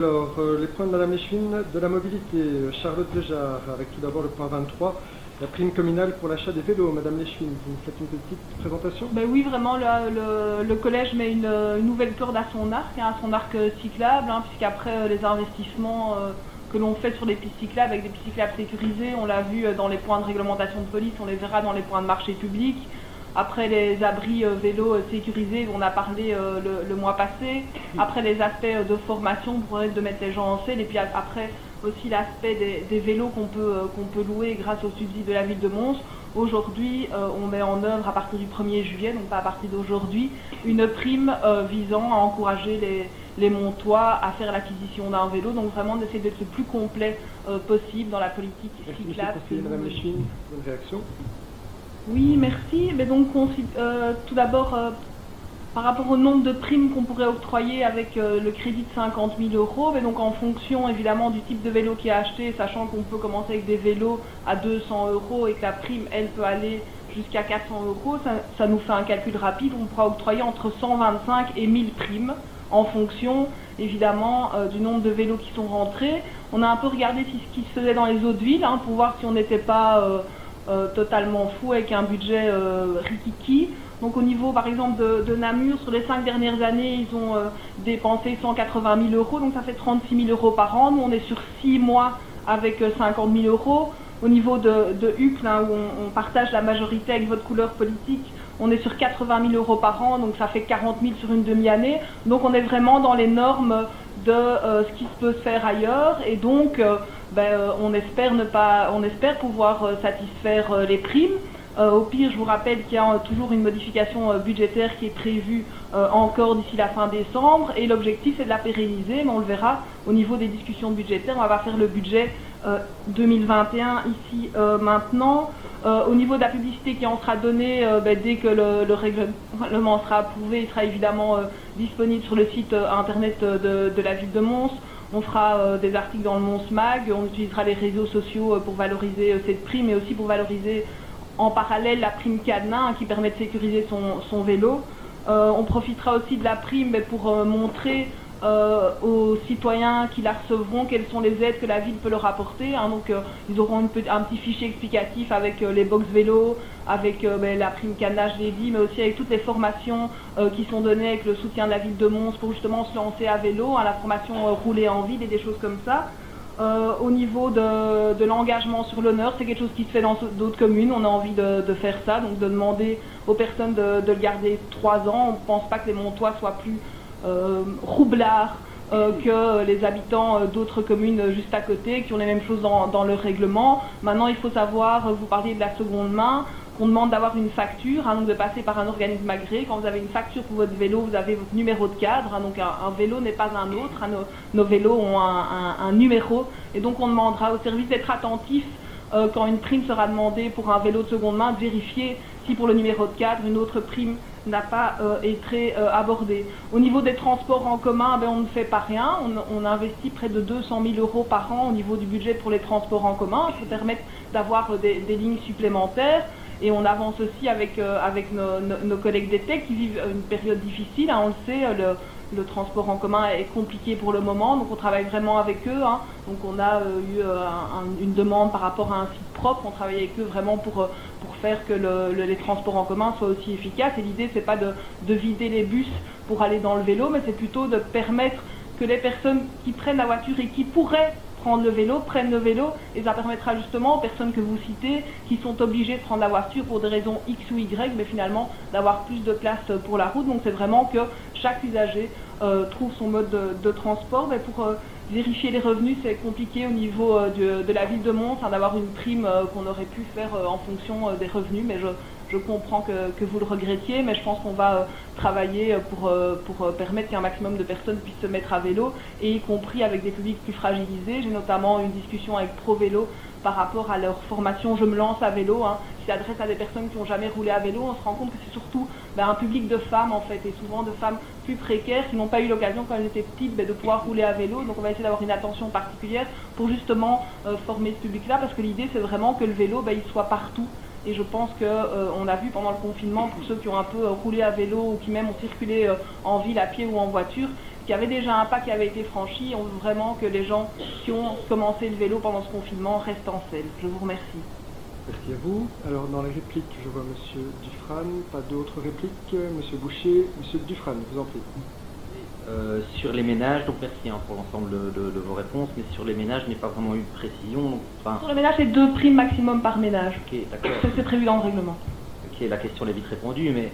Alors, les points de Madame Eschwin, de la mobilité, Charlotte Béjart, avec tout d'abord le point 23, la prime communale pour l'achat des vélos. Madame Eschwin, vous faites une petite présentation? Ben oui, vraiment, le collège met une nouvelle corde à son arc cyclable, puisqu'après les investissements que l'on fait sur les pistes cyclables, avec des pistes cyclables sécurisées, on l'a vu dans les points de réglementation de police, on les verra dans les points de marché public. Après les abris vélos sécurisés, on a parlé le mois passé. Après les aspects de formation pour de mettre les gens en selle. Et puis après aussi l'aspect des vélos qu'on peut louer grâce au subside de la ville de Mons. Aujourd'hui, on met en œuvre à partir du 1er juillet, donc pas à partir d'aujourd'hui, une prime visant à encourager les Montois à faire l'acquisition d'un vélo. Donc vraiment d'essayer d'être le plus complet possible dans la politique cyclable. Merci, Madame Eschwin, bonne réaction. Oui, merci. Mais donc, tout d'abord, par rapport au nombre de primes qu'on pourrait octroyer avec le crédit de 50 000 €, mais donc en fonction évidemment du type de vélo qui est acheté, sachant qu'on peut commencer avec des vélos à 200 € et que la prime, elle, peut aller jusqu'à 400 €, ça nous fait un calcul rapide. On pourra octroyer entre 125 et 1000 primes en fonction évidemment du nombre de vélos qui sont rentrés. On a un peu regardé ce qui se faisait dans les autres villes pour voir si on n'était pas totalement fou avec un budget rikiki. Donc au niveau par exemple de Namur, sur les 5 dernières années, ils ont dépensé 180 000 €, donc ça fait 36 000 € par an. Nous on est sur 6 mois avec 50 000 €. Au niveau de Uccle, où on partage la majorité avec votre couleur politique, on est sur 80 000 € par an, donc ça fait 40 000 sur une demi-année. Donc on est vraiment dans les normes de ce qui peut se faire ailleurs, et donc on espère pouvoir satisfaire les primes. Au pire, je vous rappelle qu'il y a toujours une modification budgétaire qui est prévue encore d'ici la fin décembre, et l'objectif c'est de la pérenniser, mais on le verra au niveau des discussions budgétaires. On va faire le budget 2021 ici maintenant. Au niveau de la publicité qui en sera donnée, dès que le règlement sera approuvé, il sera évidemment disponible sur le site internet de la ville de Mons. On fera des articles dans le Mons Mag, on utilisera les réseaux sociaux pour valoriser cette prime, mais aussi pour valoriser en parallèle la prime cadenas qui permet de sécuriser son vélo. On profitera aussi de la prime pour montrer aux citoyens qui la recevront quelles sont les aides que la ville peut leur apporter. Donc ils auront un petit fichier explicatif avec les box vélos, avec la prime cadenas, je l'ai dit, mais aussi avec toutes les formations qui sont données avec le soutien de la ville de Mons pour justement se lancer à vélo, la formation rouler en ville et des choses comme ça. Au niveau de l'engagement sur l'honneur, c'est quelque chose qui se fait dans d'autres communes. On a envie de faire ça, donc de demander aux personnes de le garder 3 ans. On ne pense pas que les Montois soient plus roublards que les habitants d'autres communes juste à côté, qui ont les mêmes choses dans leur règlement. Maintenant, il faut savoir, vous parliez de la seconde main, qu'on demande d'avoir une facture, donc de passer par un organisme agréé. Quand vous avez une facture pour votre vélo, vous avez votre numéro de cadre, donc un vélo n'est pas un autre, nos vélos ont un numéro, et donc on demandera au service d'être attentif quand une prime sera demandée pour un vélo de seconde main, de vérifier si pour le numéro de cadre, une autre prime n'a pas été abordée. Au niveau des transports en commun, on ne fait pas rien. On investit près de 200 000 € par an au niveau du budget pour les transports en commun, pour permettre d'avoir des lignes supplémentaires. Et on avance aussi avec nos collègues d'ETEC qui vivent une période difficile. On le sait, le transport en commun est compliqué pour le moment, donc on travaille vraiment avec eux. Donc on a eu une demande par rapport à un site propre. On travaille avec eux vraiment pour faire que les transports en commun soient aussi efficaces. Et l'idée, c'est pas de vider les bus pour aller dans le vélo, mais c'est plutôt de permettre que les personnes qui prennent la voiture et qui pourraient prendre le vélo, prennent le vélo, et ça permettra justement aux personnes que vous citez, qui sont obligées de prendre la voiture pour des raisons X ou Y, mais finalement d'avoir plus de place pour la route. Donc c'est vraiment que chaque usager trouve son mode de transport. Mais pour vérifier les revenus, c'est compliqué au niveau de la ville de Mons, d'avoir une prime qu'on aurait pu faire en fonction des revenus, mais je comprends que vous le regrettiez, mais je pense qu'on va travailler pour permettre qu'un maximum de personnes puissent se mettre à vélo, et y compris avec des publics plus fragilisés. J'ai notamment une discussion avec ProVélo par rapport à leur formation Je me lance à vélo, qui s'adresse à des personnes qui n'ont jamais roulé à vélo. On se rend compte que c'est surtout un public de femmes en fait, et souvent de femmes plus précaires qui n'ont pas eu l'occasion quand elles étaient petites de pouvoir rouler à vélo. Donc on va essayer d'avoir une attention particulière pour justement former ce public-là, parce que l'idée c'est vraiment que le vélo il soit partout. Et je pense qu'on a vu pendant le confinement, pour ceux qui ont un peu roulé à vélo ou qui même ont circulé en ville à pied ou en voiture, puisqu'il y avait déjà un pas qui avait été franchi. On veut vraiment que les gens qui ont commencé le vélo pendant ce confinement restent en selle. Je vous remercie. Merci à vous. Alors dans les répliques, je vois Monsieur Dufrane. Pas d'autres répliques. Monsieur Boucher, Monsieur Dufrane, vous en prie. Sur les ménages, donc merci pour l'ensemble de vos réponses, mais sur les ménages, je n'ai pas vraiment eu de précision. Donc, Sur le ménage, c'est 2 primes maximum par ménage. Ok, d'accord. C'est prévu dans le règlement. Ok, la question est vite répondue, mais